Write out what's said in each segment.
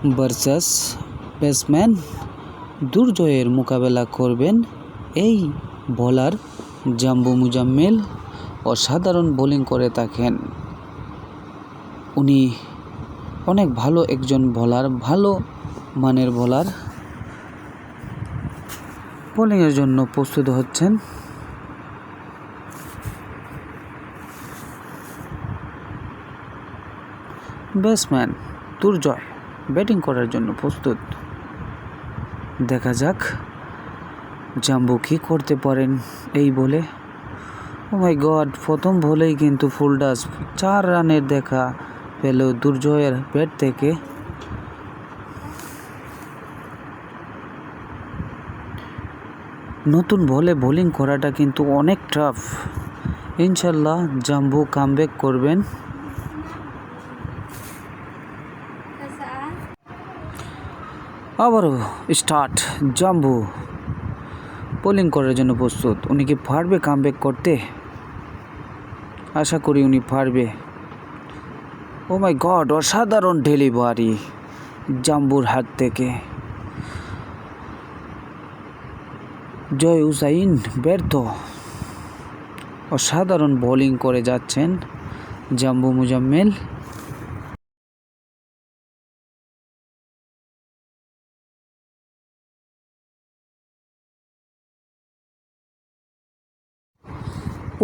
Versus batsman দুর্জয়ের মোকাবেলা করবেন এই বোলার জাম্বু মুজাম্মেল। অসাধারণ বোলিং করে থাকেন উনি, অনেক ভালো একজন বোলার, ভালো মানের বোলার। বোলিংয়ের জন্য প্রস্তুত হচ্ছেন। ব্যাটসম্যান দুর্জয় ব্যাটিং করার জন্য প্রস্তুত। দেখা যাক জাম্বু কী করতে পারেন এই বলে। ও মাই গড, প্রথম বলেই কিন্তু ফুল ডাস, 4 রানের দেখা পেল দুর্জয়ের ব্যাট থেকে। নতুন বলে বোলিং করাটা কিন্তু অনেক টাফ। ইনশাল্লাহ জাম্বু কামব্যাক করবেন। আবারও স্টার্ট। জাম্বু বোলিং করার জন্য প্রস্তুত। উনি কি পারবে কামব্যাক করতে? আশা করি উনি পারবে। ও মাই গড, অসাধারণ ডেলিভারি জাম্বুর হাত থেকে। জয় হুসাইন ব্যর্থ। অসাধারণ বোলিং করে যাচ্ছেন জাম্বু মুজাম্মেল।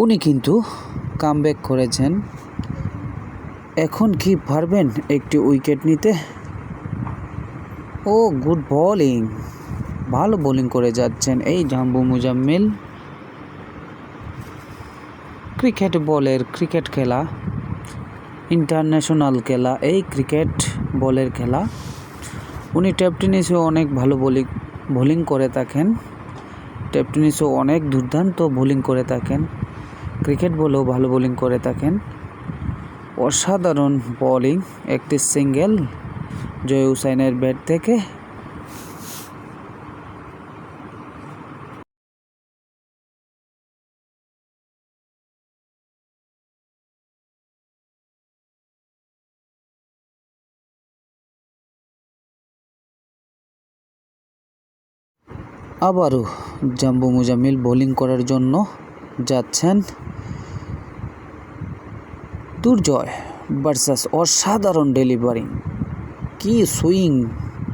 উনি কিন্তু কামব্যাক করেছেন। এখন কি পারবেন একটি উইকেট নিতে? ও গুড বোলিং, ভালো বোলিং করে যাচ্ছেন এই জাম্বু মুজাম্মেল। ক্রিকেট বলের ক্রিকেট খেলা, ইন্টারন্যাশনাল খেলা, এই ক্রিকেট বলের খেলা। উনি টেপ টেনিসেও অনেক ভালো বোলিং করে থাকেন। টেপ টেনিসেও অনেক দুর্দান্ত বোলিং করে থাকেন। ক্রিকেট বলেও ভালো বোলিং করে থাকেন। অসাধারণ বোলিং, একটি সিঙ্গেল জয় হুসাইনের ব্যাট থেকে। আবারও জাম্বু মুজাম্মেল বোলিং করার জন্য যাচ্ছেন। দুর্জয় ভার্সাস অসাধারণ ডেলিভারি, কি সুইং